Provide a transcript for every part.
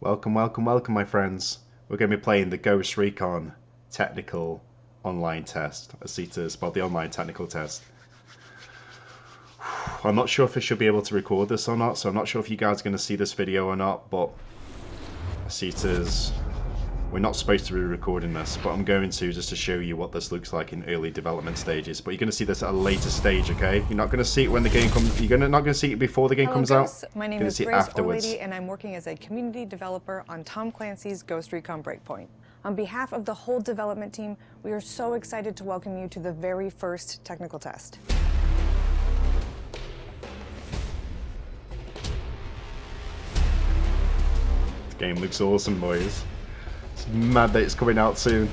Welcome, welcome, welcome, my friends. We're going to be playing the Ghost Recon Technical Online Test. I see it as, well, the online technical test. I'm not sure if I should be able to record this or not, so I'm not sure if you guys are going to see this video or not, but I see it as we're not supposed to be recording this, but I'm going to just to show you what this looks like in early development stages. But you're going to see this at a later stage, okay? You're not going to see it when the game comes. Not going to see it before the game comes Ghosts. out. My name is Grace Orlady, and I'm working as a community developer on Tom Clancy's Ghost Recon Breakpoint. On behalf of the whole development team, we are so excited to welcome you to the very first technical test. The game looks awesome, boys. It's mad that it's coming out soon.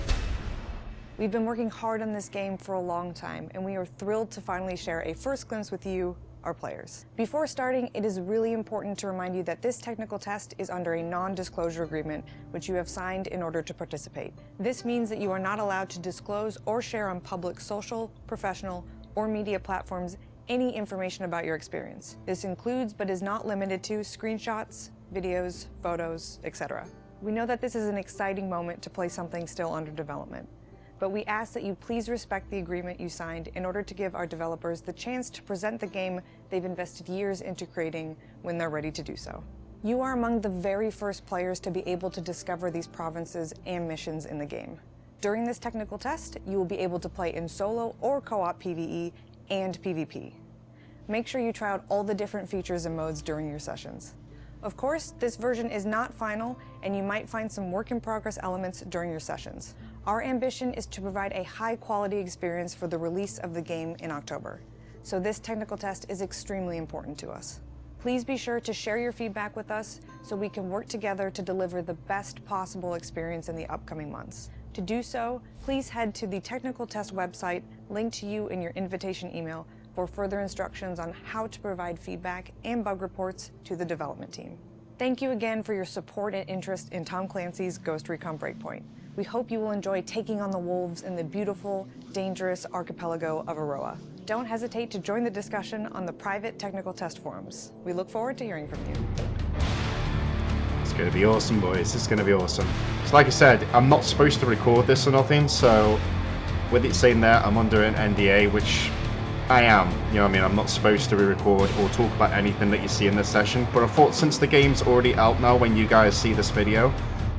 We've been working hard on this game for a long time, and we are thrilled to finally share a first glimpse with you, our players. Before starting, it is really important to remind you that this technical test is under a non-disclosure agreement, which you have signed in order to participate. This means that you are not allowed to disclose or share on public social, professional, or media platforms any information about your experience. This includes, but is not limited to, screenshots, videos, photos, etc. We know that this is an exciting moment to play something still under development, but we ask that you please respect the agreement you signed in order to give our developers the chance to present the game they've invested years into creating when they're ready to do so. You are among the very first players to be able to discover these provinces and missions in the game. During this technical test, you will be able to play in solo or co-op PvE and PvP. Make sure you try out all the different features and modes during your sessions. Of course, this version is not final, and you might find some work-in-progress elements during your sessions. Our ambition is to provide a high-quality experience for the release of the game in October, so this technical test is extremely important to us. Please be sure to share your feedback with us so we can work together to deliver the best possible experience in the upcoming months. To do so, please head to the technical test website linked to you in your invitation email for further instructions on how to provide feedback and bug reports to the development team. Thank you again for your support and interest in Tom Clancy's Ghost Recon Breakpoint. We hope you will enjoy taking on the wolves in the beautiful, dangerous archipelago of Auroa. Don't hesitate to join the discussion on the private technical test forums. We look forward to hearing from you. It's going to be awesome, boys. It's going to be awesome. So like I said, I'm not supposed to record this or nothing, so with it saying that, I'm under an NDA, which I am, you know what I mean, I'm not supposed to record or talk about anything that you see in this session, but I thought since the game's already out now when you guys see this video,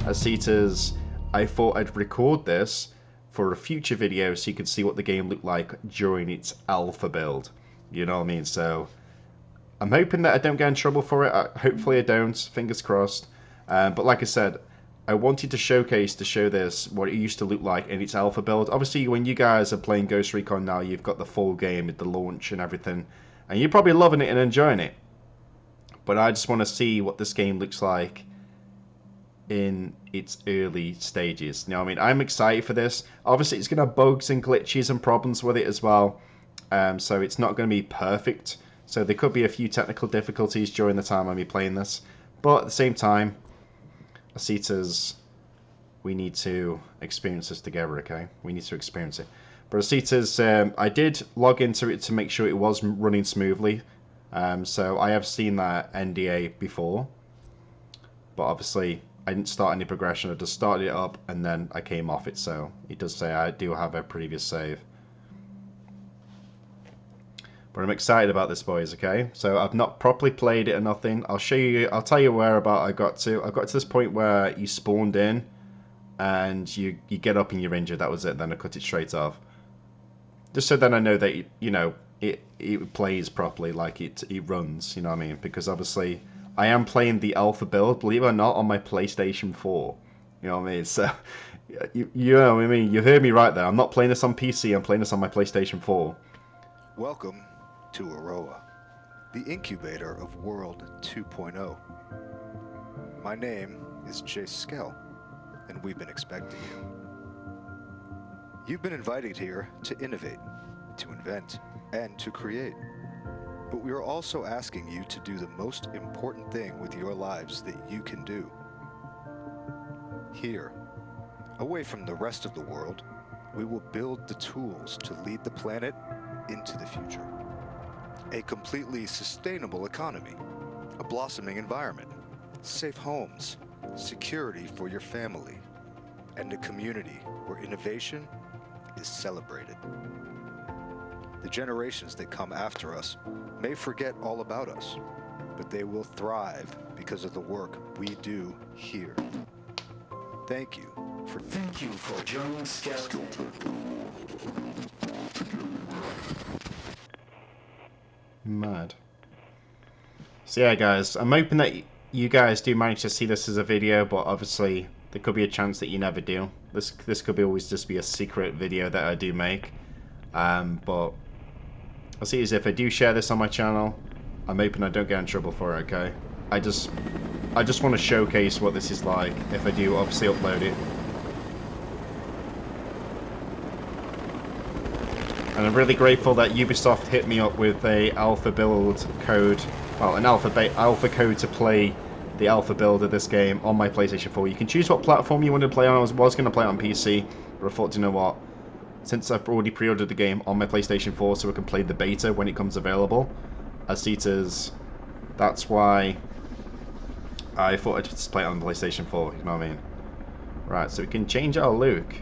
I thought I'd record this for a future video so you could see what the game looked like during its alpha build, you know what I mean, so I'm hoping that I don't get in trouble for it. Hopefully I don't, fingers crossed, but like I said, I wanted to show this, what it used to look like in its alpha build. Obviously, when you guys are playing Ghost Recon now, you've got the full game with the launch and everything, and you're probably loving it and enjoying it. But I just want to see what this game looks like in its early stages. You know what I mean? I'm excited for this. Obviously, it's going to have bugs and glitches and problems with it as well, so it's not going to be perfect. So there could be a few technical difficulties during the time I'll be playing this, but at the same time, I see it as we need to experience this together, okay? We need to experience it. But I see it as I did log into it to make sure it was running smoothly. So I have seen that NDA before. But obviously, I didn't start any progression. I just started it up and then I came off it. So it does say I do have a previous save. But I'm excited about this, boys, okay? So I've not properly played it or nothing. I'll tell you where about I got to. I got to this point where you spawned in and you get up and you're injured. That was it. Then I cut it straight off. Just so then I know that, you know, it plays properly, like it runs, you know what I mean? Because obviously I am playing the alpha build, believe it or not, on my PlayStation 4. You know what I mean? So, you know what I mean? You heard me right there. I'm not playing this on PC. I'm playing this on my PlayStation 4. Welcome to Auroa, the incubator of World 2.0. My name is Skell, and we've been expecting you. You've been invited here to innovate, to invent, and to create. But we are also asking you to do the most important thing with your lives that you can do. Here, away from the rest of the world, we will build the tools to lead the planet into the future. A completely sustainable economy, a blossoming environment, safe homes, security for your family, and a community where innovation is celebrated. The generations that come after us may forget all about us, but they will thrive because of the work we do here. Thank you for joining Skell. Mad. So yeah, guys, I'm hoping that you guys do manage to see this as a video, but obviously there could be a chance that you never do. This could be always just be a secret video that I do make. But I'll see as if I do share this on my channel, I'm hoping I don't get in trouble for it, okay? I just want to showcase what this is like if I do obviously upload it. And I'm really grateful that Ubisoft hit me up with a alpha build code, well, an alpha code to play the alpha build of this game on my PlayStation 4. You can choose what platform you want to play on. I was going to play it on PC, but I thought, you know what? Since I've already pre-ordered the game on my PlayStation 4 so I can play the beta when it comes available, I see it as, that's why I thought I'd just play it on the PlayStation 4, you know what I mean? Right, so we can change our look.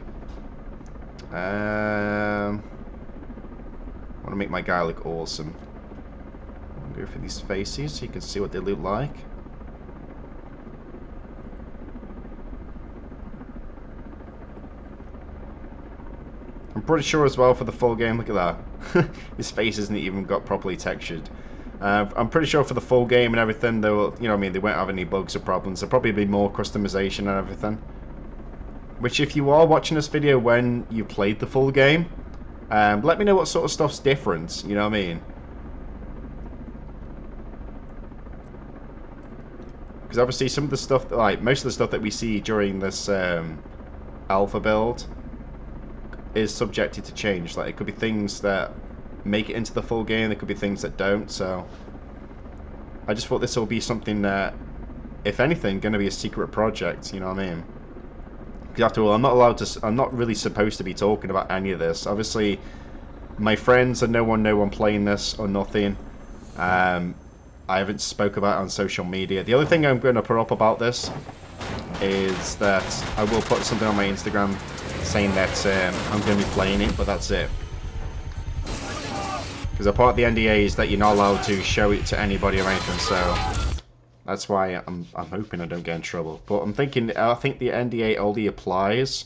I want to make my guy look awesome. I'll go for these faces so you can see what they look like. I'm pretty sure as well for the full game, look at that. His face isn't even got properly textured. I'm pretty sure for the full game and everything, they will, you know what I mean, they won't have any bugs or problems. There'll probably be more customization and everything. Which, if you are watching this video when you played the full game, let me know what sort of stuff's different, you know what I mean? Because obviously some of the stuff, like most of the stuff that we see during this alpha build is subjected to change. Like, it could be things that make it into the full game, there could be things that don't, so I just thought this will be something that, if anything, going to be a secret project, you know what I mean? Because after all, I'm not really supposed to be talking about any of this. Obviously, my friends and no one know I'm playing this or nothing. I haven't spoke about it on social media. The other thing I'm going to put up about this is that I will put something on my Instagram saying that I'm going to be playing it, but that's it. Because a part of the NDA is that you're not allowed to show it to anybody or anything, so that's why I'm hoping I don't get in trouble. But I think the NDA only applies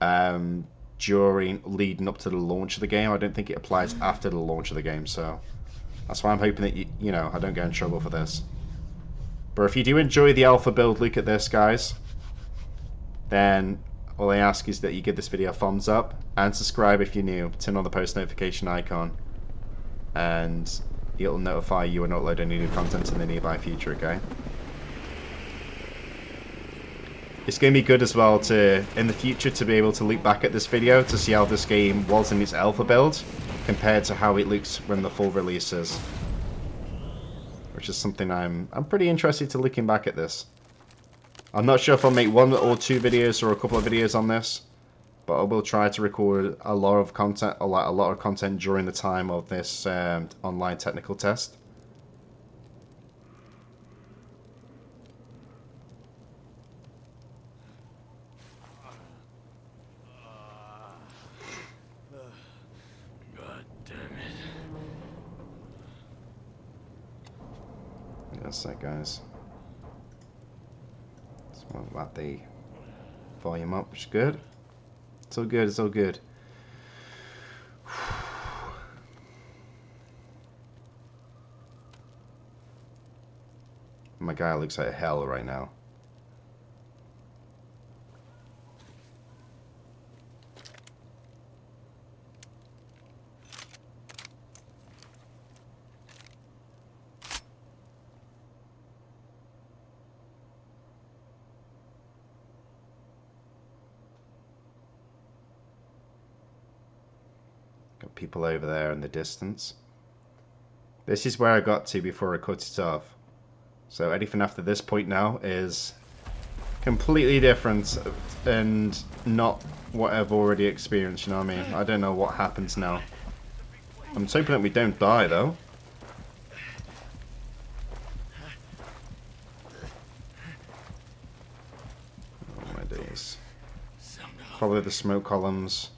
during leading up to the launch of the game. I don't think it applies after the launch of the game, so that's why I'm hoping that you know, I don't get in trouble for this. But if you do enjoy the alpha build look at this, guys, then all I ask is that you give this video a thumbs up and subscribe if you're new. Turn on the post notification icon, and it'll notify you when I upload any new content in the nearby future, okay? It's going to be good as well to, in the future, to be able to look back at this video to see how this game was in its alpha build compared to how it looks when the full release is. Which is something I'm pretty interested to looking back at this. I'm not sure if I'll make one or two videos or a couple of videos on this, but I will try to record a lot of content, a lot of content during the time of this online technical test. God damn it. That's that, guys. Well, let the volume up, which is good. It's all good, it's all good. My guy looks like hell right now. Got people over there in the distance. This is where I got to before I cut it off. So anything after this point now is completely different and not what I've already experienced, you know what I mean? I don't know what happens now. I'm just hoping that we don't die though. these? Probably the smoke columns.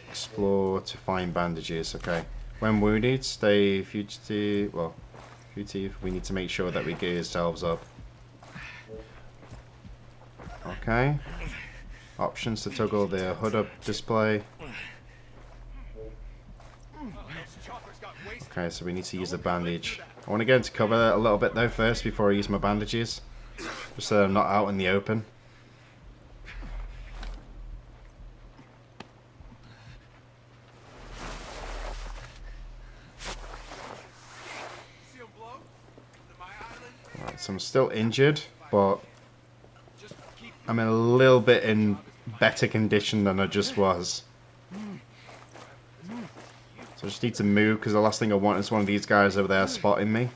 Explore to find bandages. Okay. When wounded, stay fugitive. Well, fugitive. We need to make sure that we gear ourselves up. Okay. Options to toggle the hood up display. Okay, so we need to use a bandage. I want to get into cover a little bit though first before I use my bandages. Just so I'm not out in the open. Alright, so I'm still injured, but I'm in a little bit in better condition than I just was. So I just need to move because the last thing I want is one of these guys over there spotting me.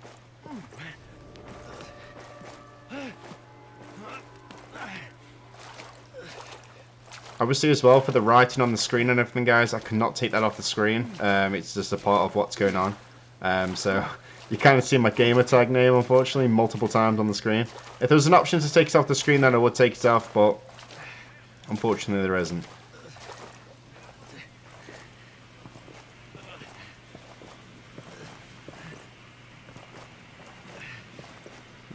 Obviously as well, for the writing on the screen and everything, guys, I cannot take that off the screen. It's just a part of what's going on. So you kind of see my gamer tag name, unfortunately, multiple times on the screen. If there was an option to take it off the screen, then I would take it off, but unfortunately there isn't.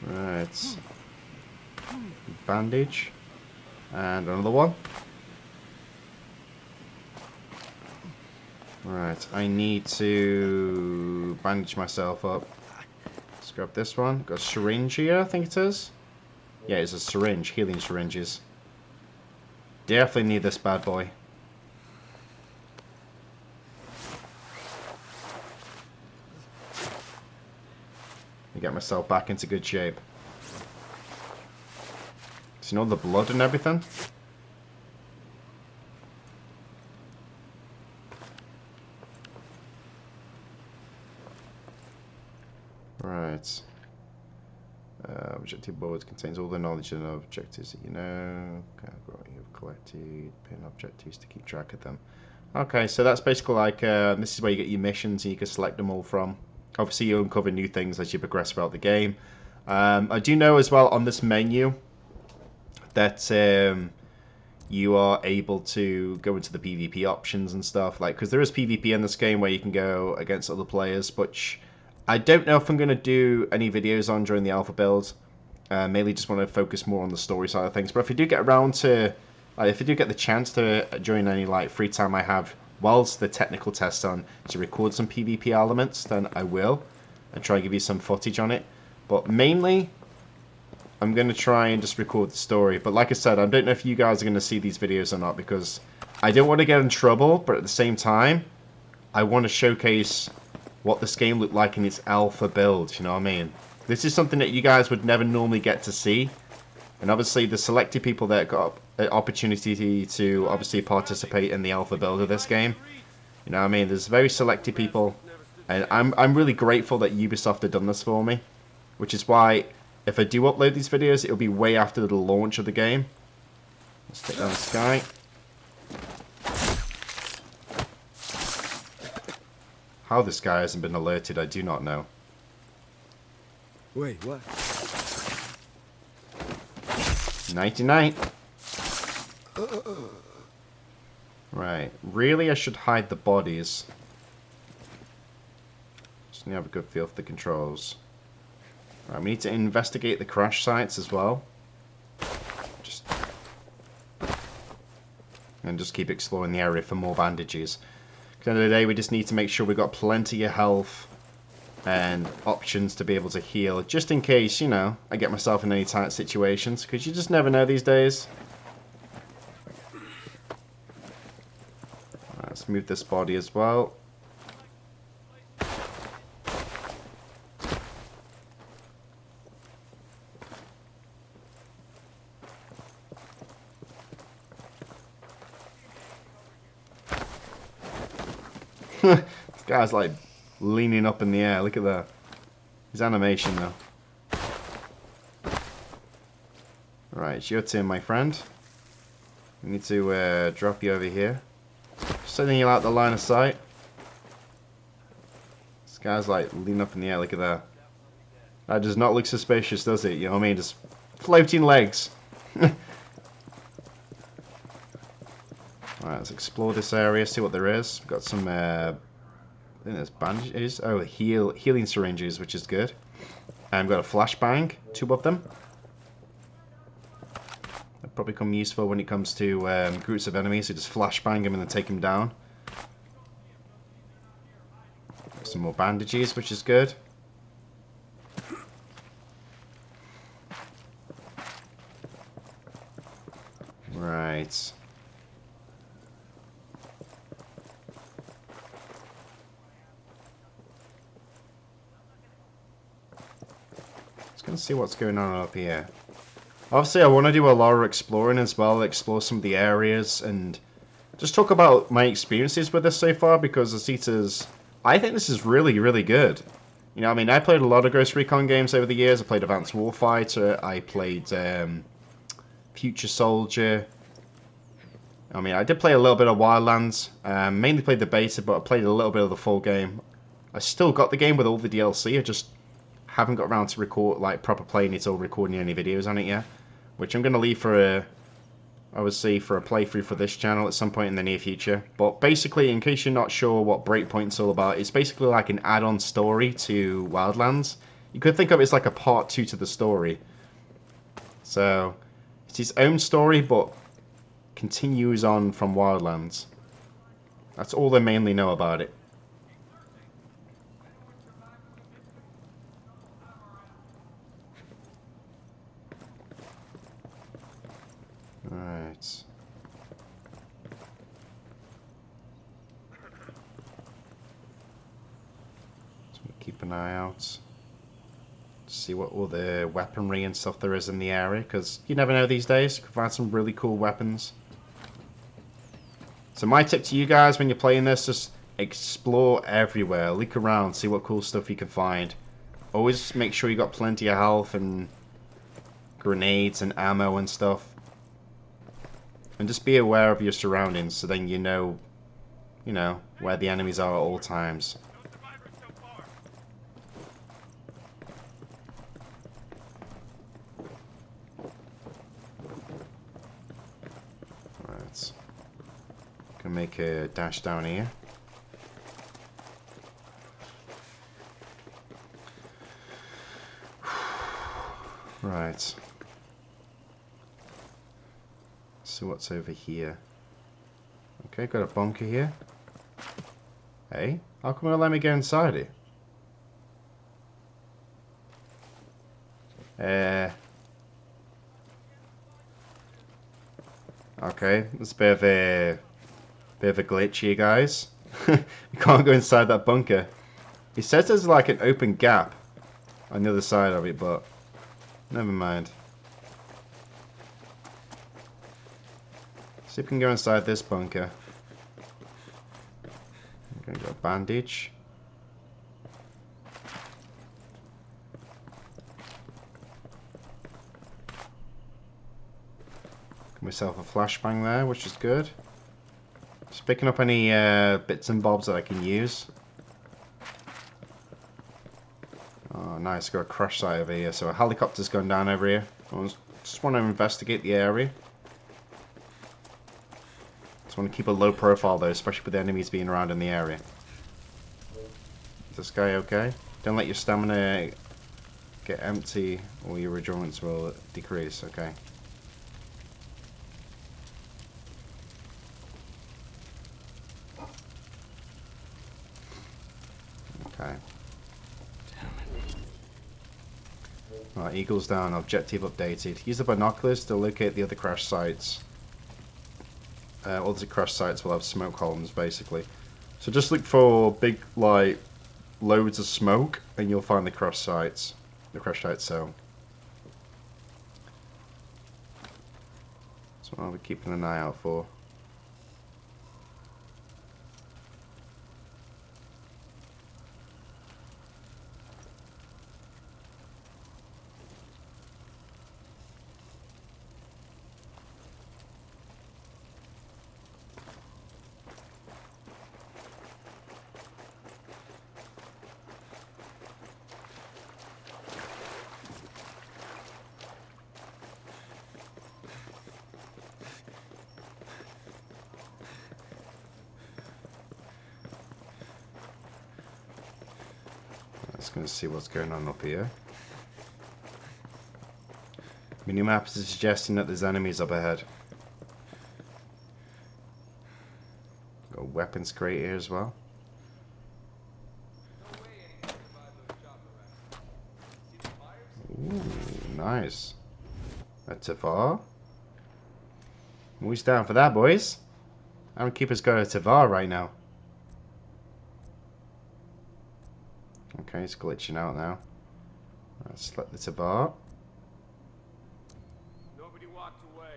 Right. Bandage. And another one. Right, I need to bandage myself up. Let's grab this one. Got a syringe here, I think it is. Yeah, it's a syringe, healing syringes. Definitely need this bad boy. Let me get myself back into good shape. See all the blood and everything? Right. Objective board contains all the knowledge and objectives that you know. You've collected. Pin objectives to keep track of them. Okay, so that's basically like this is where you get your missions and you can select them all from. Obviously, you uncover new things as you progress throughout the game. I do know as well on this menu that you are able to go into the PvP options and stuff, like because there is PvP in this game where you can go against other players, but I don't know if I'm going to do any videos on during the alpha build. Mainly just want to focus more on the story side of things. But if I do get around to, if I do get the chance to, during any like free time I have whilst the technical test's on, to record some PvP elements, then I will. And try and give you some footage on it. But mainly, I'm going to try and just record the story. But like I said, I don't know if you guys are going to see these videos or not, because I don't want to get in trouble, but at the same time, I want to showcase what this game looked like in its alpha build, you know what I mean? This is something that you guys would never normally get to see. And obviously the selected people that got an opportunity to obviously participate in the alpha build of this game, you know what I mean? There's very selected people. And I'm really grateful that Ubisoft have done this for me. Which is why, if I do upload these videos, it'll be way after the launch of the game. Let's take down this guy. How this guy hasn't been alerted, I do not know. Wait, what? 99. Right. Really, I should hide the bodies. Just need to have a good feel for the controls. Right, we need to investigate the crash sites as well. Just keep exploring the area for more bandages. At the end of the day, we just need to make sure we've got plenty of health and options to be able to heal, just in case, you know, I get myself in any tight situations, because you just never know these days. Right, let's move this body as well. This guy's like leaning up in the air. Look at that. His animation though. Right, it's your turn, my friend. We need to drop you over here. Just so you're out the line of sight. This guy's like leaning up in the air. Look at that. That does not look suspicious, does it? You know what I mean? Just floating legs. Alright, let's explore this area, see what there is. We've got some, I think there's bandages. Oh, healing syringes, which is good. And we've got a flashbang, 2 of them. They'll probably come useful when it comes to groups of enemies, so just flashbang them and then take them down. Got some more bandages, which is good. Right. Let's see what's going on up here. Obviously, I want to do a lot of exploring as well, explore some of the areas, and just talk about my experiences with this so far, because I think this is really, really good. You know, I mean, I played a lot of Ghost Recon games over the years. I played Advanced Warfighter, I played Future Soldier. I mean, I did play a little bit of Wildlands, mainly played the beta, but I played a little bit of the full game. I still got the game with all the DLC, I just haven't got around to record, like, proper playing it or recording any videos on it yet, which I'm going to leave for obviously for a playthrough for this channel at some point in the near future. But basically, in case you're not sure what Breakpoint's all about, it's basically like an add-on story to Wildlands. You could think of it as like a part 2 to the story. So, it's its own story, but continues on from Wildlands. That's all they mainly know about it. Right. So keep an eye out to see what all the weaponry and stuff there is in the area, because you never know these days. You can find some really cool weapons. So my tip to you guys when you're playing this, just explore everywhere, look around, see what cool stuff you can find. Always make sure you got plenty of health and grenades and ammo and stuff. And just be aware of your surroundings, so then you know where the enemies are at all times. Right. Gonna make a dash down here. Right. See what's over here. Okay, got a bunker here. Hey, how come it let me go inside it? Okay, that's a bit of a glitch here, guys. You can't go inside that bunker. It says there's like an open gap on the other side of it, but never mind. See if we can go inside this bunker. I'm gonna go bandage. Got myself a flashbang there, which is good. Just picking up any bits and bobs that I can use. Oh, nice. Got a crash site over here. So a helicopter's gone down over here. I just want to investigate the area. Just want to keep a low profile though, especially with the enemies being around in the area. Is this guy okay? Don't let your stamina get empty or your endurance will decrease. Okay. Okay. Right, Eagles down, objective updated. Use the binoculars to locate the other crash sites. All the crash sites will have smoke columns, basically. So just look for big, like, loads of smoke, and you'll find the crash sites. The crash sites zone. That's what I'll be keeping an eye out for. Just gonna see what's going on up here. Minimap is suggesting that there's enemies up ahead. Got a weapons crate here as well. Ooh, nice. That's a Tavar. Who's down for that, boys? Arron Keeper's got a Tavar right now. Okay, he's glitching out now. Let's select the Tavar. Nobody walked away.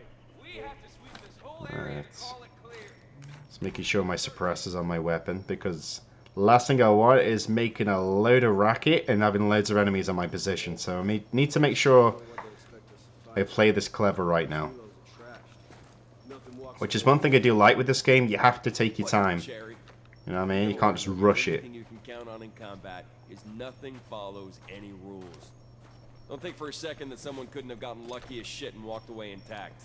We have to sweep this whole area and call it clear. Just making sure my suppressor's on my weapon, because last thing I want is making a load of racket and having loads of enemies on my position. So I need to make sure I play this clever right now. Which is one thing I do like with this game. You have to take your time. You know what I mean? You can't just rush it. You can count on in combat is nothing follows any rules. Don't think for a second that someone couldn't have gotten lucky as shit and walked away intact.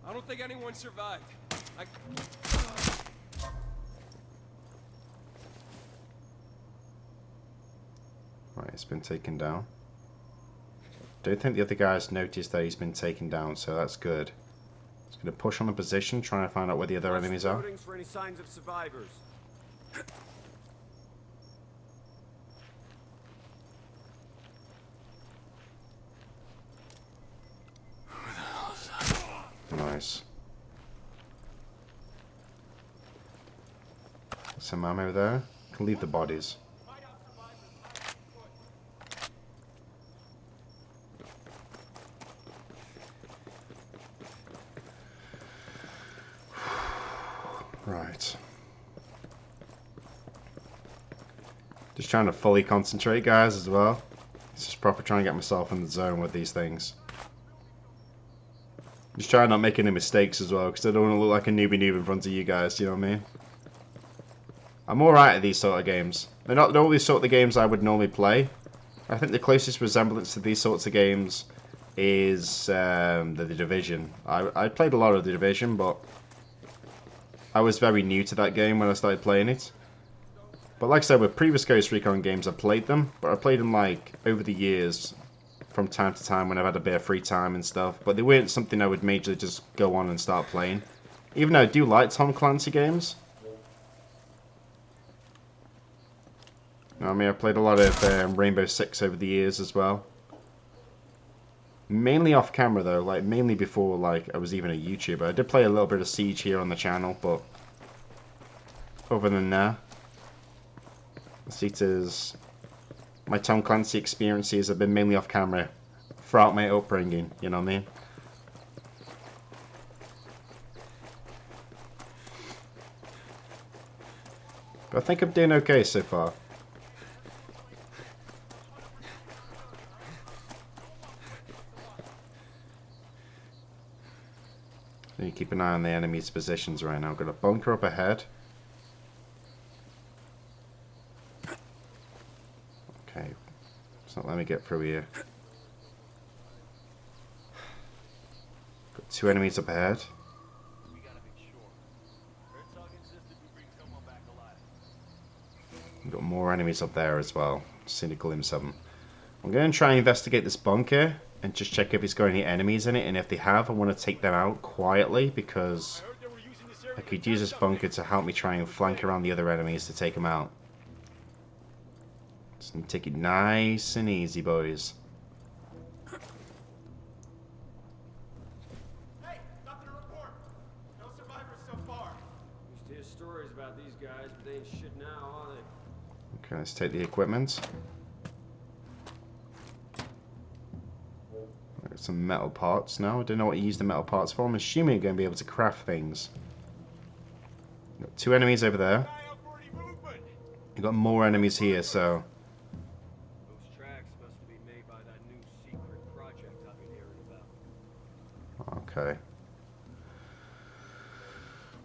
I don't think anyone survived. Right, it's been taken down. Don't think the other guys noticed that he's been taken down, so that's good. Just gonna push on the position, trying to find out where the other enemies are. For any signs of survivors. Nice. Some ammo there. Can leave the bodies. Right. Just trying to fully concentrate, guys, as well. It's just proper trying to get myself in the zone with these things. Just trying not make any mistakes as well, because I don't want to look like a newbie noob in front of you guys, you know what I mean? I'm alright at these sort of games. They're not all these sort of games I would normally play. I think the closest resemblance to these sorts of games is the Division. I played a lot of the Division, but I was very new to that game when I started playing it. But like I said, with previous Ghost Recon games, I played them, but I played them like over the years, from time to time when I've had a bit of free time and stuff. But they weren't something I would majorly just go on and start playing. Even though I do like Tom Clancy games. You know what I mean? I played a lot of Rainbow Six over the years as well. Mainly off camera though, like mainly before like I was even a YouTuber. I did play a little bit of Siege here on the channel, but other than that, my Tom Clancy experiences have been mainly off camera throughout my upbringing, you know what I mean? But I think I'm doing okay so far. So you keep an eye on the enemy's positions right now. Got a bunker up ahead. Okay, it's not letting me get through here. Got two enemies up ahead. We've got more enemies up there as well. Seen a glimpse of them. I'm going to try and investigate this bunker and just check if it's got any enemies in it, and if they have, I want to take them out quietly because I could use this bunker to help me try and flank around the other enemies to take them out. Just need to take it nice and easy, boys. Hey, nothing to report. No survivors so far. Used to hear stories about these guys, but they ain't shit now, are they? Okay, let's take the equipment. Got some metal parts now. I don't know what you use the metal parts for. I'm assuming you're going to be able to craft things. Got two enemies over there. You've got more enemies here, so... Those tracks must be made by that new secret project I've been hearing about. Okay.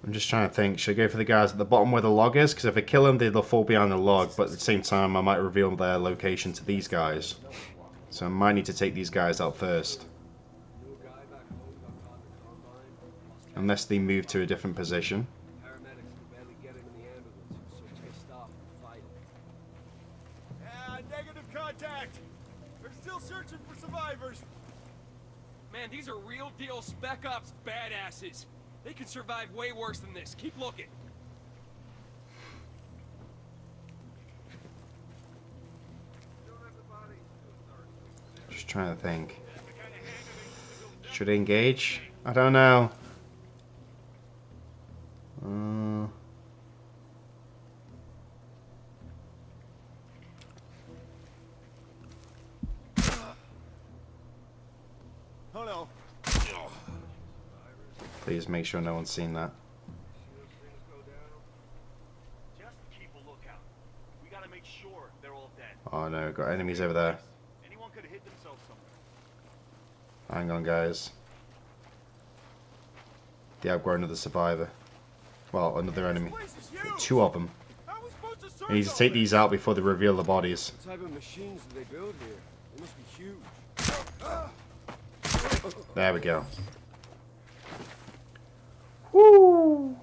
I'm just trying to think. Should I go for the guys at the bottom where the log is? Because if I kill them, they'll fall behind the log. But at the same time, I might reveal their location to these guys. So I might need to take these guys out first. Unless they move to a different position. Paramedics could barely get him in the ambulance. He was so pissed off from the fight. Yeah, negative man. These are real deal Spec Ops badasses. They could survive way worse than this. Keep looking. Just trying to think. Should I engage? I don't know. Hello. Please make sure no one's seen that. Just keep a lookout. We gotta make sure they're all dead. Oh no, got enemies over there. Anyone could have hit themselves somewhere. Hang on, guys. Yeah, I've got another survivor. Well, another enemy. Two of them. I need to take these out before they reveal the bodies. What type of machines do they build here? They must be huge. There we go. Woo!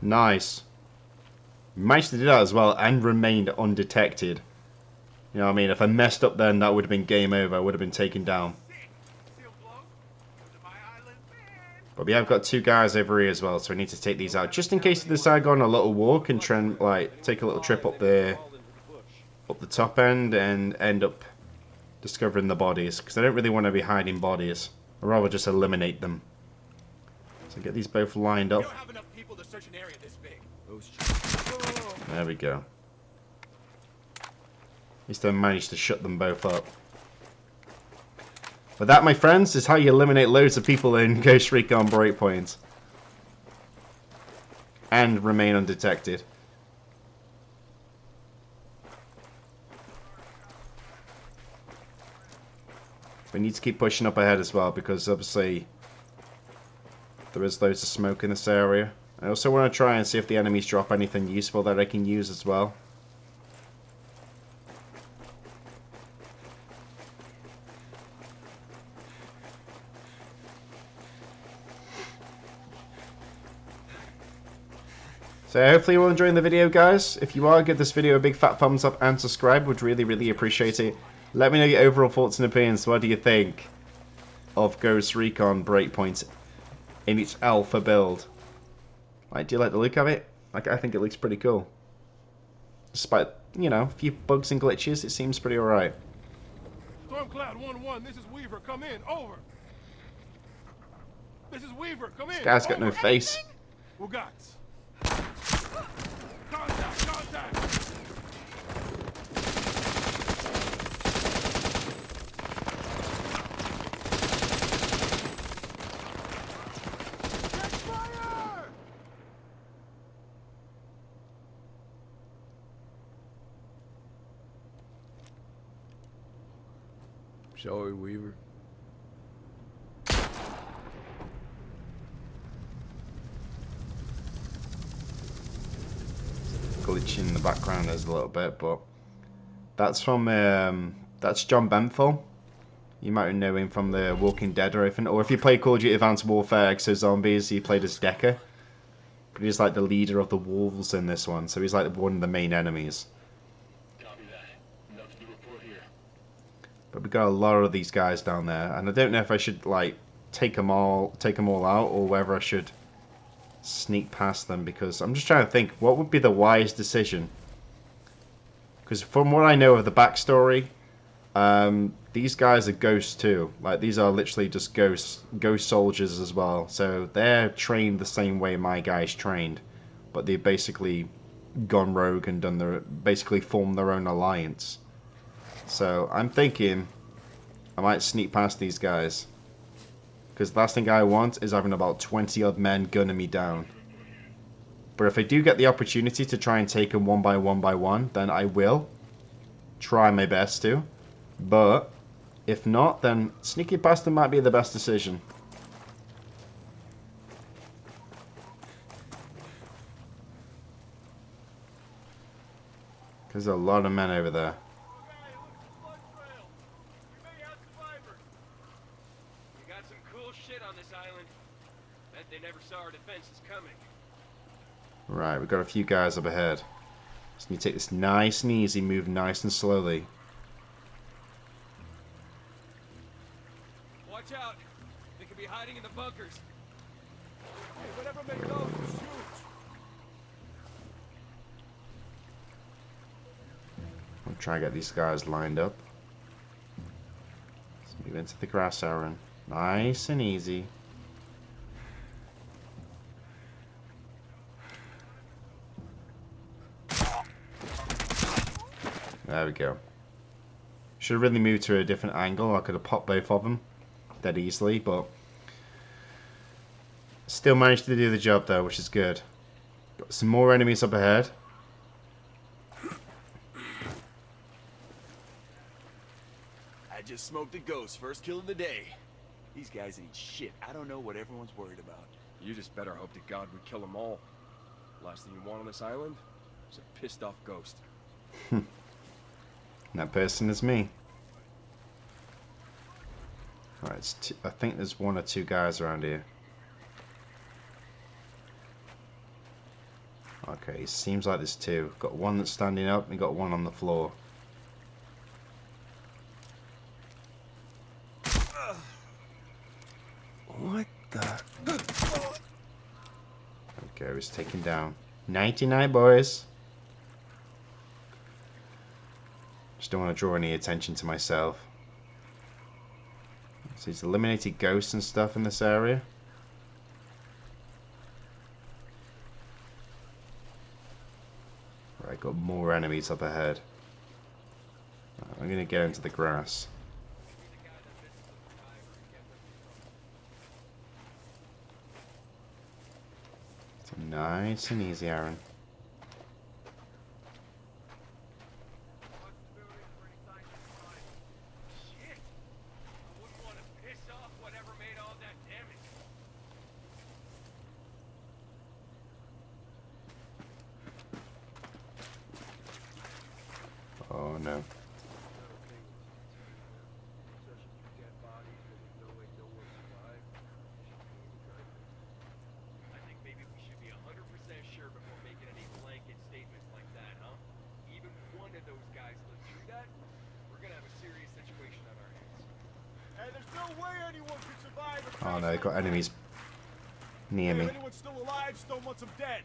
Nice. Managed to do that as well and remained undetected. You know what I mean? If I messed up then, that would have been game over. I would have been taken down. But we have got two guys over here as well, so I need to take these out. Just in case they decide to go on a little walk and try and, like, take a little trip up the top end and end up discovering the bodies. Because I don't really want to be hiding bodies. I'd rather just eliminate them. So get these both lined up. There we go. At least I managed to shut them both up. But that, my friends, is how you eliminate loads of people in Ghost Recon Breakpoint. And remain undetected. We need to keep pushing up ahead as well, because obviously there is loads of smoke in this area. I also want to try and see if the enemies drop anything useful that I can use as well. So hopefully you're all enjoying the video, guys. If you are, give this video a big fat thumbs up and subscribe. Would really appreciate it. Let me know your overall thoughts and opinions. What do you think of Ghost Recon Breakpoint in its alpha build? Like, do you like the look of it? Like, I think it looks pretty cool. Despite, you know, a few bugs and glitches, it seems pretty alright. Stormcloud 1-1, this is Weaver, come in, over. This is Weaver, come in. This guy's got no face. Wugats. Contact, contact. Shall we, Weaver? Glitch in the background there's a little bit, but that's from that's John Benthal. You might know him from the Walking Dead or anything, or if you play Call of Duty Advanced Warfare Exo Zombies, he played as Decker. But he's like the leader of the wolves in this one, so he's like one of the main enemies. But we got a lot of these guys down there, and I don't know if I should like take them all out, or whether I should sneak past them, because I'm just trying to think what would be the wise decision. Because from what I know of the backstory, these guys are ghosts too. Like, these are literally just ghost soldiers as well. So they're trained the same way my guys trained, but they've basically gone rogue and basically formed their own alliance. So I'm thinking I might sneak past these guys, because the last thing I want is having about 20 odd men gunning me down. But if I do get the opportunity to try and take them one by one, then I will try my best to. But if not, then sneaking past them might be the best decision. There's a lot of men over there. Right, we've got a few guys up ahead. Just need to take this nice and easy, move nice and slowly. Watch out. They could be hiding in the bunkers. Hey, whatever made those was huge. I'll try and get these guys lined up. Let's move into the grass, Arron. Nice and easy. There we go. Should have really moved to a different angle. I could have popped both of them dead easily, but still managed to do the job though, which is good. Got some more enemies up ahead. I just smoked a ghost, first kill of the day. These guys ain't shit. I don't know what everyone's worried about. You just better hope to God we kill them all. Last thing you want on this island is a pissed off ghost. And that person is me. Alright, I think there's one or two guys around here. Okay, seems like there's two. Got one that's standing up and got one on the floor. What the? Okay, he's taken down. 99 boys. Just don't want to draw any attention to myself. So he's eliminated ghosts and stuff in this area. Right, got more enemies up ahead. Right, I'm gonna get into the grass. So nice and easy, Arron. Shit! I wouldn't want to piss off whatever made all that damage. Oh no. I think maybe we should be 100% sure before making any blanket statements like that, huh? Even one of those guys lived through that, we're gonna have a serious situation on our hands. Hey, there's no way anyone could survive. Oh no, got enemies near me. If anyone's still alive, still wants them dead.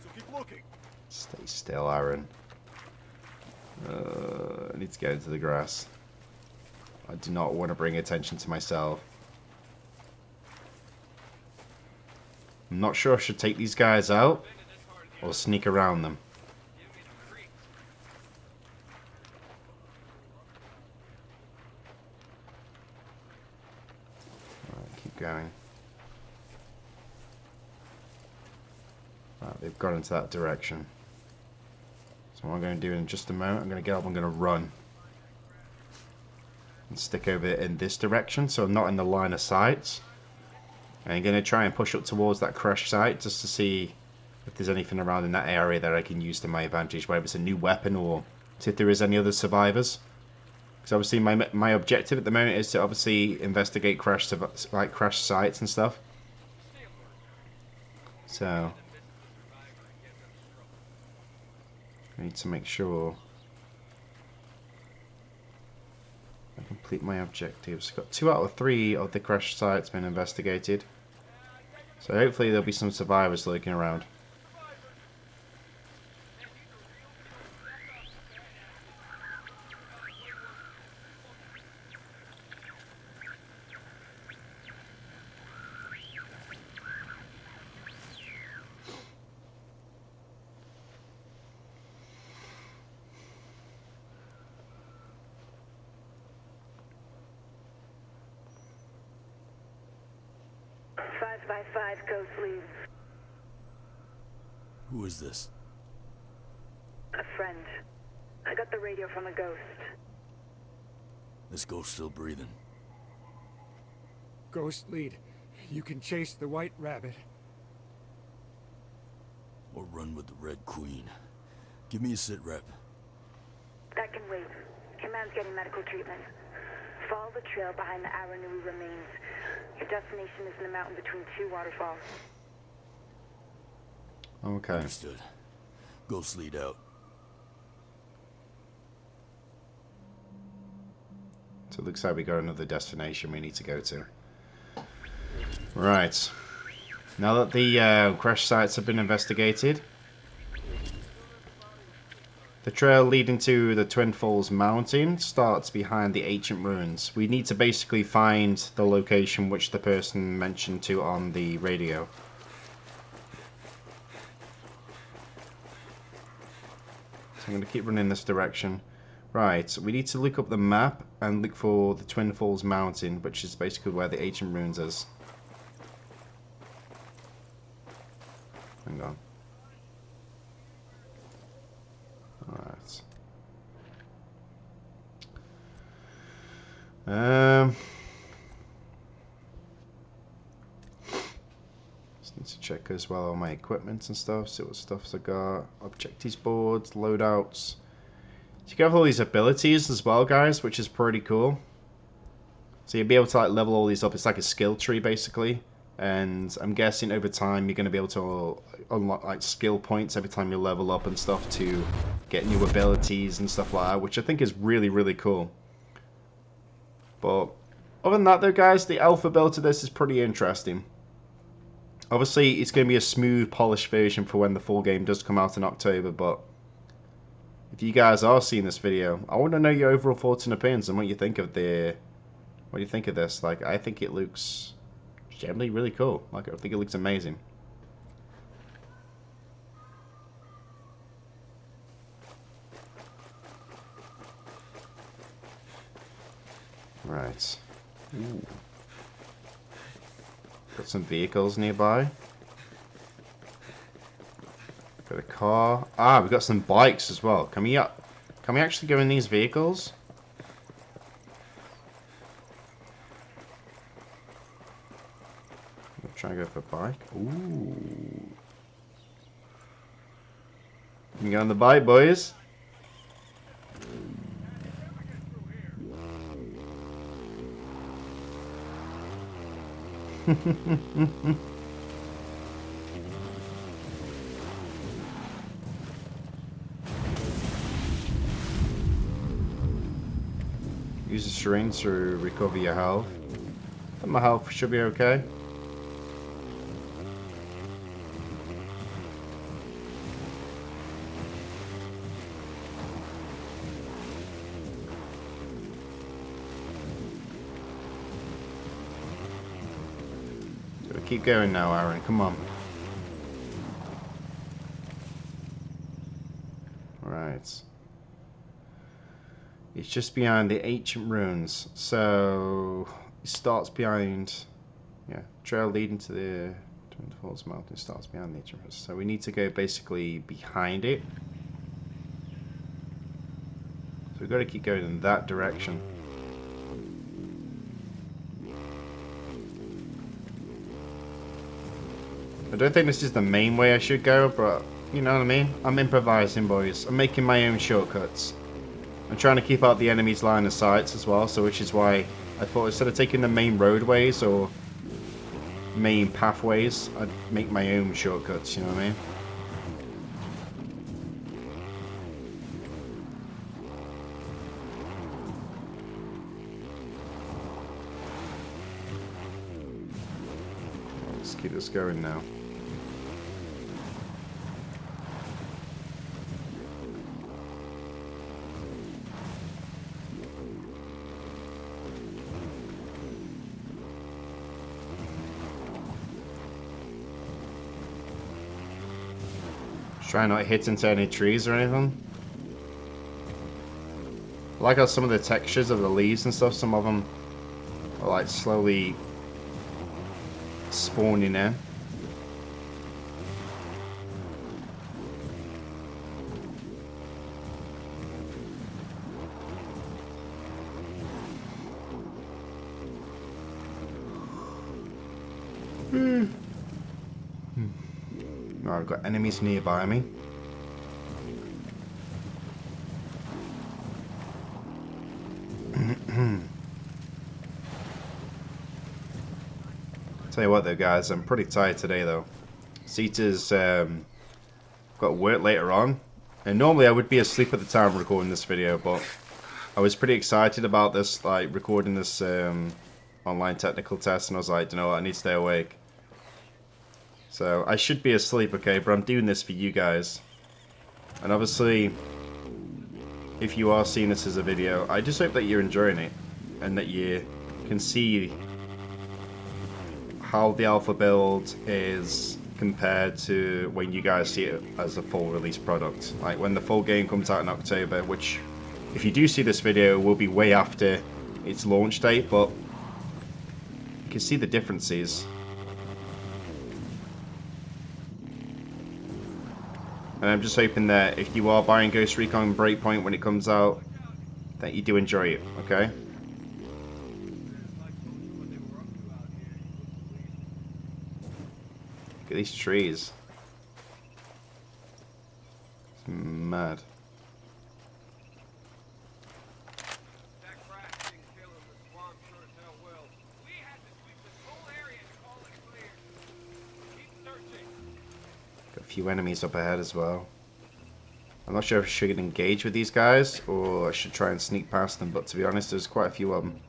So keep looking. Stay still, Arron. I need to get into the grass. I do not want to bring attention to myself. I'm not sure I should take these guys out or sneak around them. Alright, keep going. Right, they've gone into that direction. So what I'm going to do in just a moment, I'm going to get up, I'm going to run. And stick over in this direction, so I'm not in the line of sight. And I'm going to try and push up towards that crash site, just to see if there's anything around in that area that I can use to my advantage, whether it's a new weapon or see if there is any other survivors. Because obviously my objective at the moment is to obviously investigate crash sites and stuff. So I need to make sure I complete my objectives. Got 2 out of 3 of the crash sites been investigated. So hopefully there'll be some survivors lurking around. Ghost leads. Who is this? A friend. I got the radio from a ghost. This ghost still breathing. Ghost lead. You can chase the White Rabbit. Or run with the Red Queen. Give me a sit rep. That can wait. Command's getting medical treatment. Follow the trail behind the Arron remains. Your destination is in the mountain between 2 waterfalls. Okay. Understood. Ghost lead out. So it looks like we got another destination we need to go to. Right. Now that the crash sites have been investigated, the trail leading to the Twin Falls Mountain starts behind the ancient ruins. We need to basically find the location which the person mentioned to on the radio. So I'm going to keep running this direction. Right, so we need to look up the map and look for the Twin Falls Mountain, which is basically where the ancient ruins is. Hang on. Alright. Just need to check as well all my equipment and stuff, see what stuffs I got. Objectives boards, loadouts. So you have all these abilities as well, guys, which is pretty cool. So you'll be able to like level all these up. It's like a skill tree basically. And I'm guessing over time you're going to be able to unlock like skill points every time you level up and stuff to get new abilities and stuff like that, which I think is really, really cool. But other than that though, guys, the alpha build to this is pretty interesting. Obviously, it's going to be a smooth, polished version for when the full game does come out in October, but if you guys are seeing this video, I want to know your overall thoughts and opinions and what you think of this. Like, I think it looks generally really cool. Like, I think it looks amazing. Right. Ooh. Got some vehicles nearby. Got a car. Ah, we've got some bikes as well. Can we actually go in these vehicles? I'll try and go for a bike. Ooh. Can we go on the bike, boys? Use the syringe to recover your health. I think my health should be okay. Gotta keep going now, Arron. Come on. Right. It's just behind the ancient ruins, so it starts behind, yeah, trail leading to the Twin Falls Mountain starts behind the ancient ruins. So we need to go basically behind it. So we've got to keep going in that direction. I don't think this is the main way I should go, but you know what I mean? I'm improvising, boys. I'm making my own shortcuts. I'm trying to keep out the enemy's line of sight as well, so which is why I thought instead of taking the main roadways or main pathways, I'd make my own shortcuts, you know what I mean? Let's keep this going now. Try not to hit into any trees or anything. I like how some of the textures of the leaves and stuff, some of them are like slowly spawning in. No, I've got enemies nearby me. Tell you what though, guys, I'm pretty tired today though. Sita's got work later on, and normally I would be asleep at the time recording this video, but I was pretty excited about this, like recording this online technical test, and I was like, you know what, I need to stay awake. So I should be asleep, okay, but I'm doing this for you guys. And obviously, if you are seeing this as a video, I just hope that you're enjoying it and that you can see how the alpha build is compared to when you guys see it as a full release product. Like when the full game comes out in October, which if you do see this video will be way after its launch date, but you can see the differences. And I'm just hoping that if you are buying Ghost Recon Breakpoint when it comes out, that you do enjoy it, okay? Look at these trees. It's mad. That crash didn't kill him, the swamp sure as hell will. We had to sweep this whole area to call it clear. Keep searching. Got a few enemies up ahead as well. I'm not sure if I should engage with these guys or I should try and sneak past them, but to be honest, there's quite a few of them.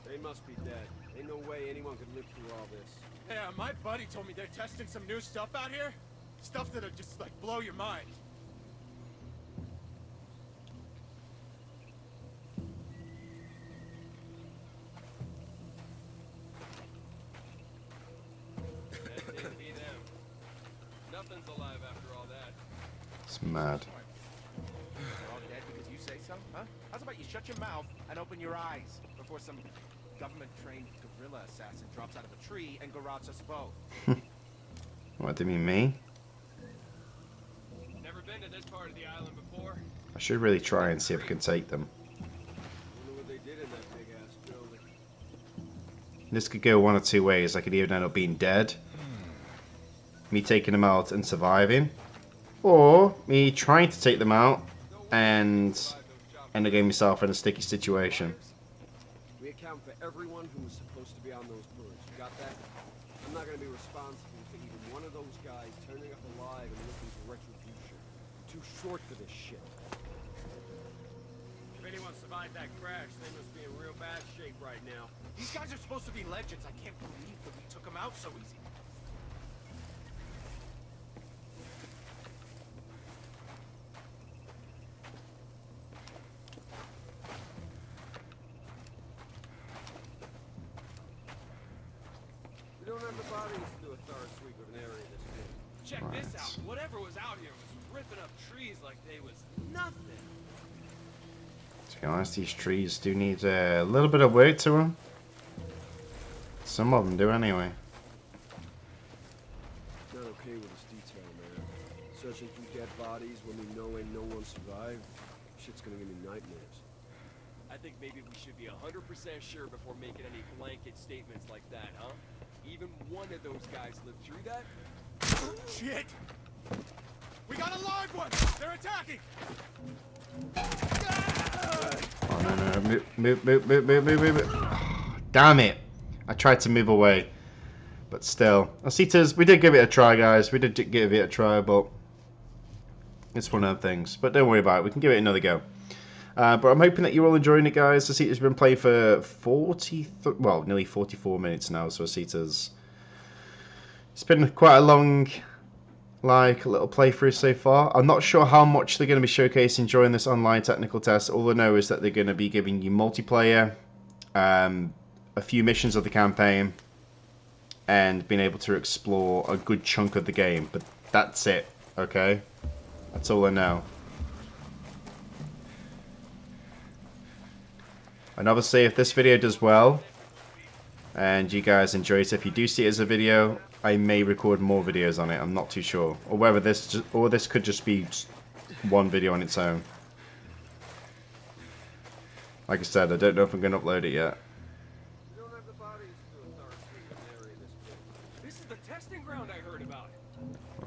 They must be dead. Ain't no way anyone could live through all this. Yeah, my buddy told me they're testing some new stuff out here. Stuff that'll just, like, blow your mind. That didn't be them. Nothing's alive after all that. It's mad. All dead because you say so, huh? How's about you shut your mouth and open your eyes before some government-trained guerrilla assassin drops out of a tree and garrotes us both? What, do you mean me? Never been to this part of the island before. I should really try and see if I can take them. Wonder what they did in that big ass building. This could go one or two ways. I could either end up being dead, me taking them out and surviving, or me trying to take them out and end up getting myself in a sticky situation. We account for everyone who was supposed to be on those tours. You got that? I'm not gonna be responsible for even one of those guys turning up alive and looking for retribution. I'm too short for this shit. If anyone survived that crash, they must be in real bad shape right now. These guys are supposed to be legends. I can't believe that we took them out so easy. We don't have the bodies to do a thorough sweep of an area this big. Check this out. Whatever was out here was ripping up trees like they was nothing. To be honest, these trees do need a little bit of work to them. Some of them do anyway. Not okay with this detail, man. Searching through dead bodies when we know ain't no one survived. Shit's gonna give me nightmares. I think maybe we should be 100% sure before making any blanket statements like that, huh? Even one of those guys lived through that? Shit! We got a live one! They're attacking! Oh no, move. Damn it! I tried to move away, but still. Ositas, we did give it a try, guys. We did give it a try, but it's one of the things. But don't worry about it. We can give it another go. But I'm hoping that you're all enjoying it, guys. Ositas been playing for nearly 44 minutes now. So Ositas, it's been quite a long, little playthrough so far. I'm not sure how much they're going to be showcasing during this online technical test. All I know is that they're going to be giving you multiplayer, a few missions of the campaign, and being able to explore a good chunk of the game. But that's it, okay? That's all I know. And obviously, if this video does well, and you guys enjoy it, if you do see it as a video, I may record more videos on it. I'm not too sure, or whether this could just be one video on its own. Like I said, I don't know if I'm going to upload it yet. We don't have the bodies to do a thorough sweep of an area this big. This is the testing ground I heard about.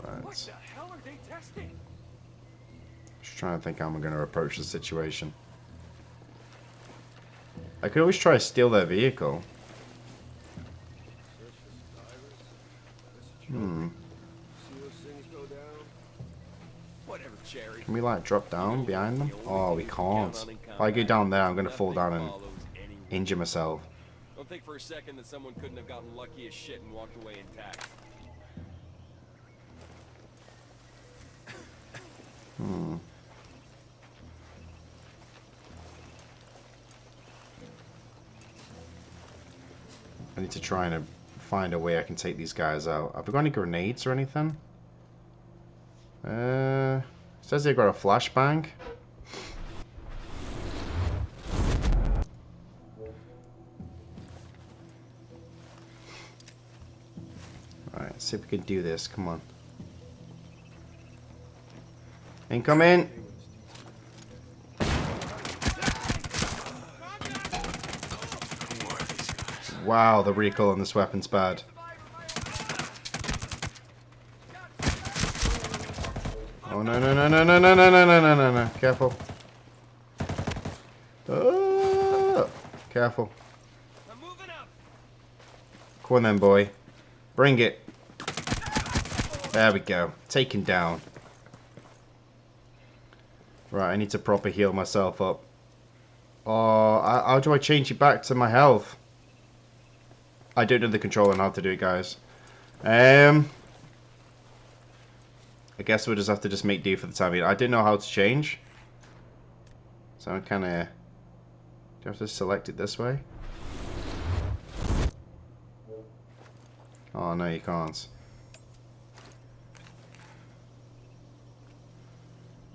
Right. What the hell are they testing? Just trying to think how I'm going to approach the situation. I could always try to steal their vehicle. Search for survivors. That's a joke. See those things go down? Whatever, Cherry. Can we like drop down behind them? Oh, we can't. If I go down there, I'm going to fall down injure myself. Don't think for a second that someone couldn't have gotten lucky as shit and walked away intact. I need to try and find a way I can take these guys out. Have we got any grenades or anything? Says they've got a flashbang. Alright, let's see if we can do this. Come on. Incoming! Wow, the recoil on this weapon's bad. Oh no no no no no no no no no no no no! Careful! Oh, careful! Come on then, boy. Bring it. There we go. Taken down. Right, I need to proper heal myself up. Oh, how do I change it back to my health? I don't know the control on how to do it, guys. I guess we'll just have to just make do for the time being. I didn't know how to change. So I'm kind of... Do I have to select it this way? Oh, no, you can't.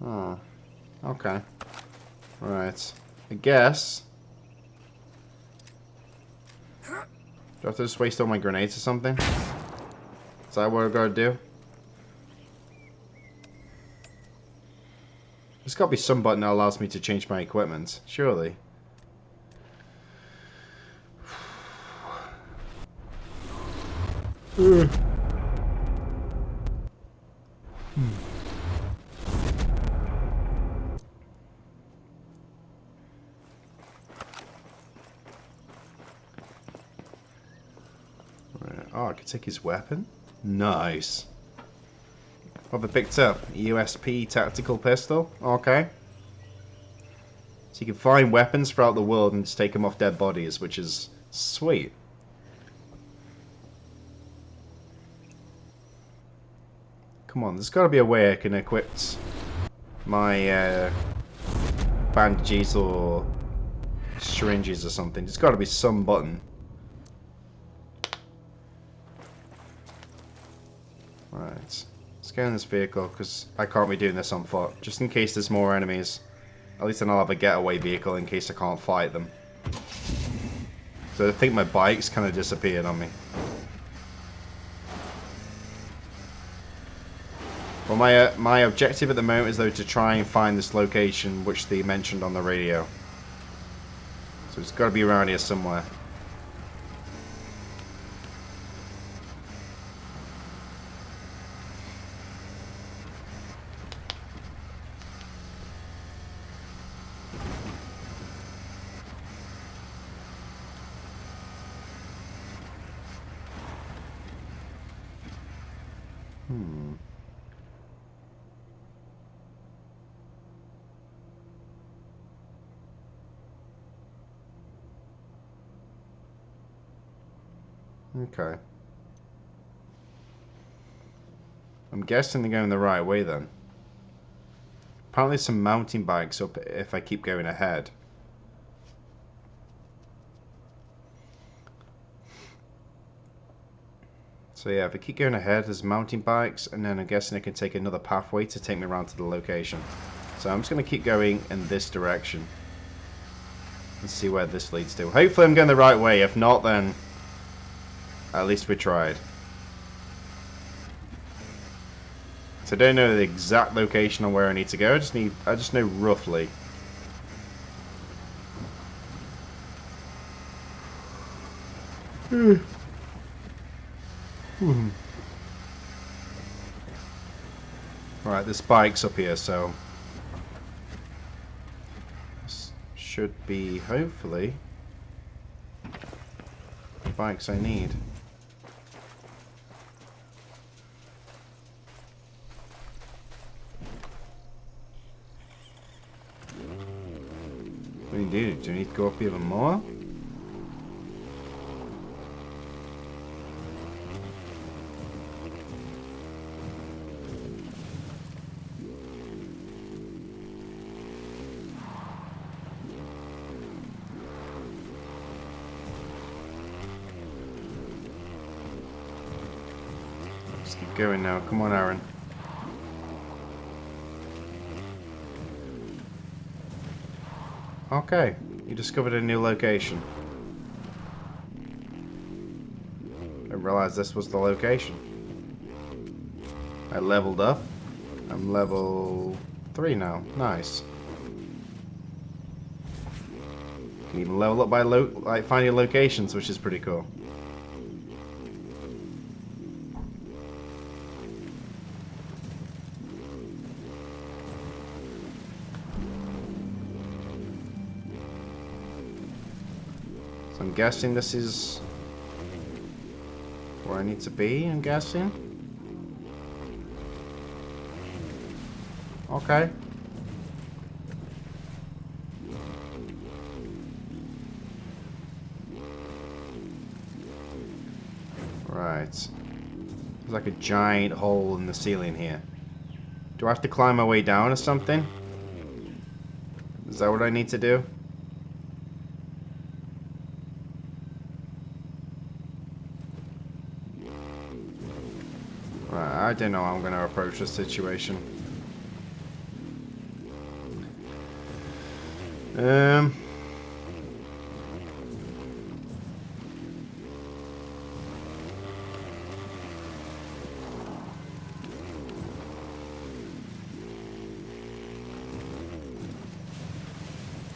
Oh, okay. Right. I guess... Do I have to just waste all my grenades or something? Is that what I've got to do? There's got to be some button that allows me to change my equipment. Surely. Oh, I could take his weapon? Nice. What have I picked up? USP tactical pistol? Okay. So you can find weapons throughout the world and just take them off dead bodies, which is sweet. Come on, there's got to be a way I can equip my bandages or syringes or something. There's got to be some button. Right, let's get in this vehicle because I can't be doing this on foot. Just in case there's more enemies. At least then I'll have a getaway vehicle in case I can't fight them. So I think my bike's kind of disappeared on me. Well, my objective at the moment is though to try and find this location which they mentioned on the radio. So it's got to be around here somewhere. Okay. I'm guessing they're going the right way then. Apparently some mountain bikes up if I keep going ahead. So yeah, if I keep going ahead, there's mountain bikes, and then I'm guessing I can take another pathway to take me around to the location. So I'm just going to keep going in this direction. Let's see where this leads to. Hopefully I'm going the right way. If not, then at least we tried. So I don't know the exact location on where I need to go. I just know roughly. Right, this bike's up here, so this should be hopefully the bikes I need. What do you do? Do you need to go up even more? Let's keep going now. Come on, Arron. Okay, you discovered a new location. I didn't realize this was the location. I leveled up. I'm level 3 now. Nice. You can even level up by like finding locations, which is pretty cool. So I'm guessing this is where I need to be, I'm guessing. Okay. Right. There's like a giant hole in the ceiling here. Do I have to climb my way down or something? Is that what I need to do? Right, I don't know how I'm going to approach this situation.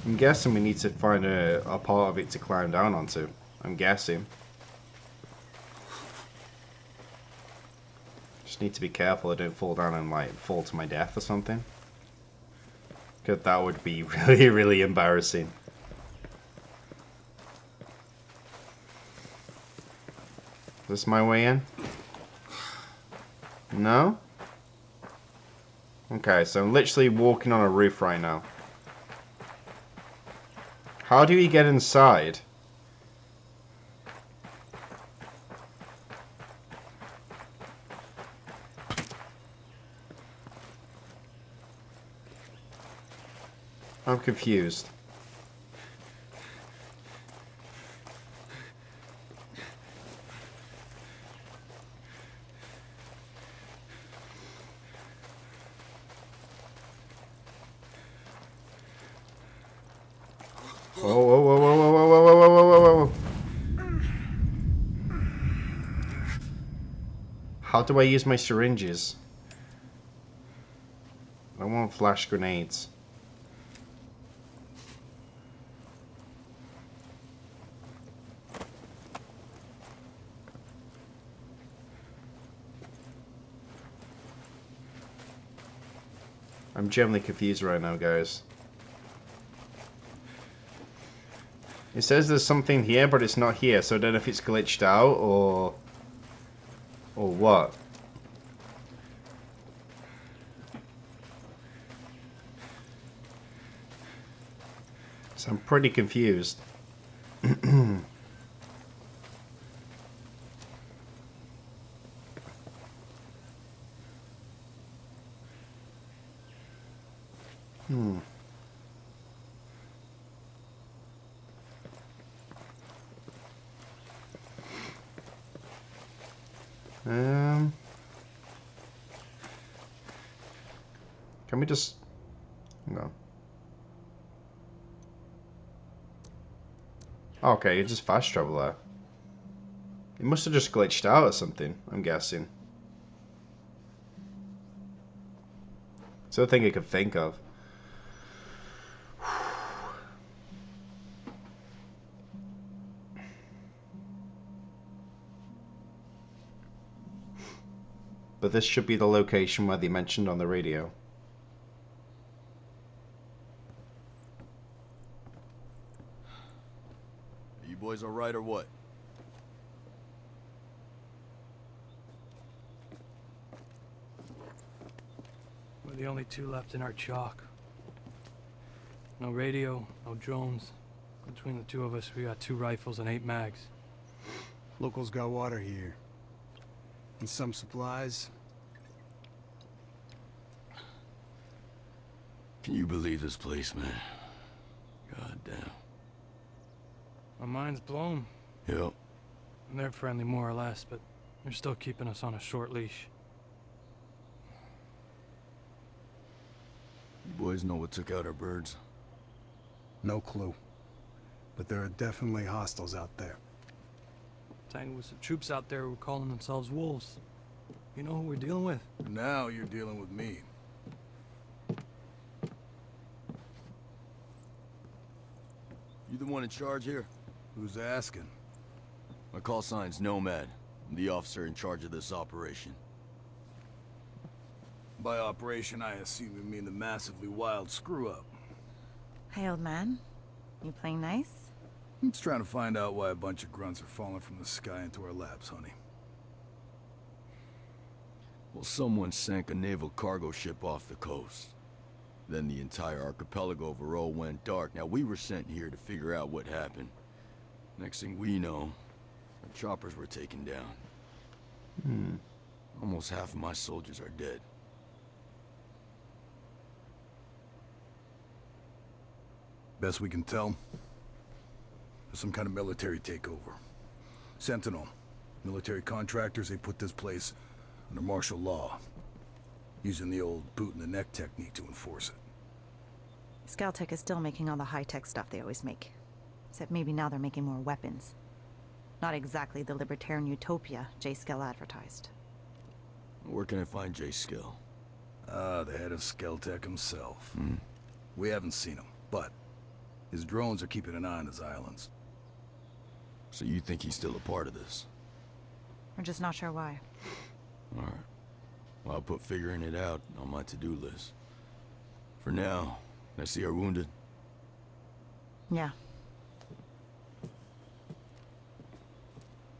I'm guessing we need to find a part of it to climb down onto. I'm guessing. Just need to be careful I don't fall down and like fall to my death or something. Because that would be really, really embarrassing. Is this my way in? No? Okay, so I'm literally walking on a roof right now. How do we get inside? I'm confused. Whoa, whoa, whoa, whoa, whoa, whoa, whoa, whoa, whoa, whoa, whoa. How do I use my syringes? I want flash grenades. I'm genuinely confused right now, guys. It says there's something here, but it's not here, so I don't know if it's glitched out or what. So I'm pretty confused. Can we just... No. Okay, you just fast travel there. It must have just glitched out or something, I'm guessing. It's the only thing I could think of. But this should be the location where they mentioned on the radio. Are you boys alright or what? We're the only two left in our chalk. No radio, no drones. Between the two of us, we got 2 rifles and 8 mags. Locals got water here. And some supplies. Can you believe this place, man? God damn. My mind's blown. Yep. And they're friendly more or less, but They're still keeping us on a short leash. You boys know what took out our birds? No clue. But there are definitely hostiles out there. Tangled with some troops out there who were calling themselves wolves. You know who we're dealing with? Now you're dealing with me. You the one in charge here? Who's asking? My call sign's Nomad. I'm the officer in charge of this operation. By operation, I assume you mean the massively wild screw-up. Hey, old man. You playing nice? I'm just trying to find out why a bunch of grunts are falling from the sky into our laps, honey. Well, someone sank a naval cargo ship off the coast. Then the entire archipelago of Auroa went dark. Now, we were sent here to figure out what happened. Next thing we know, our choppers were taken down. Almost half of my soldiers are dead. Best we can tell, there's some kind of military takeover. Sentinel, military contractors, they put this place under martial law, using the old boot in the neck technique to enforce it. Skell Tech is still making all the high-tech stuff they always make. Except maybe now they're making more weapons. Not exactly the libertarian utopia J. Skell advertised. Where can I find J. Skell? The head of Skell Tech himself. We haven't seen him, but his drones are keeping an eye on his islands. So you think he's still a part of this? We're just not sure why. Alright. Well, I'll put figuring it out on my to-do list. For now, can I see our wounded? Yeah.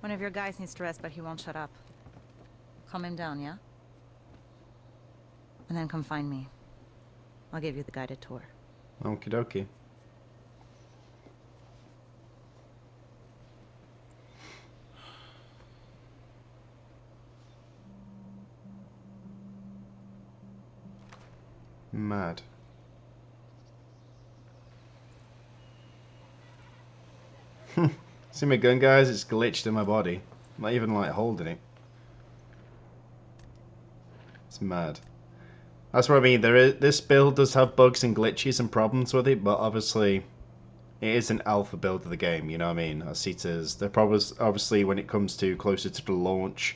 One of your guys needs to rest, but he won't shut up. Calm him down, yeah? And then come find me. I'll give you the guided tour. Okie dokie. Mad. See my gun, guys? It's glitched in my body. I'm not even like holding it. It's mad. That's what I mean. This build does have bugs and glitches and problems with it, but obviously it is an alpha build of the game. You know what I mean? I see it as they're probably obviously when it comes to closer to the launch,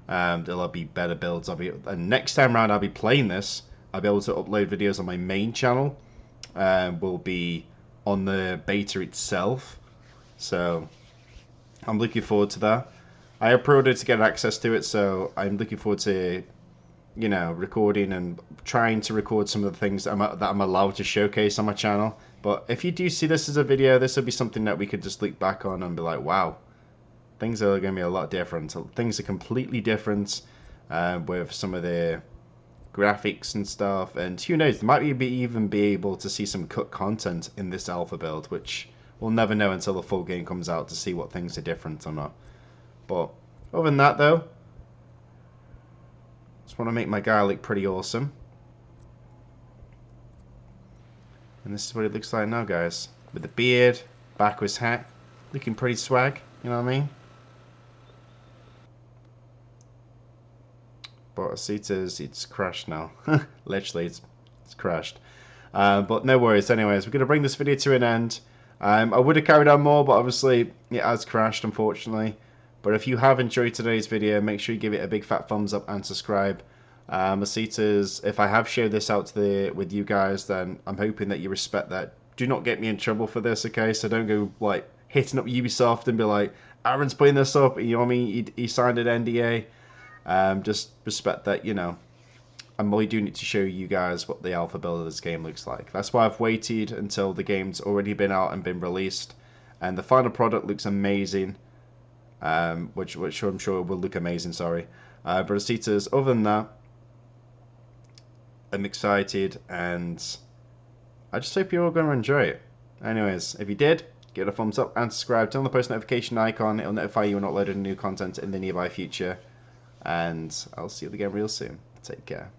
there'll be better builds. And next time around, I'll be playing this. I'll be able to upload videos on my main channel. Will be on the beta itself. So I'm looking forward to that. I uploaded to get access to it, so I'm looking forward to, you know, recording and trying to record some of the things that I'm allowed to showcase on my channel. But if you do see this as a video, this will be something that we could just look back on and be like, wow, things are going to be a lot different. Things are completely different with some of the graphics and stuff, and who knows, there might even be able to see some cut content in this alpha build, which we'll never know until the full game comes out to see what things are different or not. But other than that though, just want to make my guy look pretty awesome. And this is what it looks like now, guys, with the beard, backwards hat, looking pretty swag, you know what I mean? But I see it's crashed now. Literally, it's crashed. But no worries. Anyways, we're going to bring this video to an end. I would have carried on more, but obviously it has crashed, unfortunately. But if you have enjoyed today's video, make sure you give it a big fat thumbs up and subscribe. Asitas, if I have shared this out with you guys, then I'm hoping that you respect that. Do not get me in trouble for this, okay? So don't go like hitting up Ubisoft and be like, Arron's putting this up. You know what I mean? He signed an NDA. Just respect that, you know, I'm only doing it to show you guys what the alpha build of this game looks like. That's why I've waited until the game's already been out and been released, and the final product looks amazing, which I'm sure will look amazing, sorry. But Asitas, other than that, I'm excited, and I just hope you're all going to enjoy it. Anyways, if you did, give it a thumbs up and subscribe. Turn on the post notification icon. It'll notify you when uploading new content in the nearby future. And I'll see you again real soon. Take care.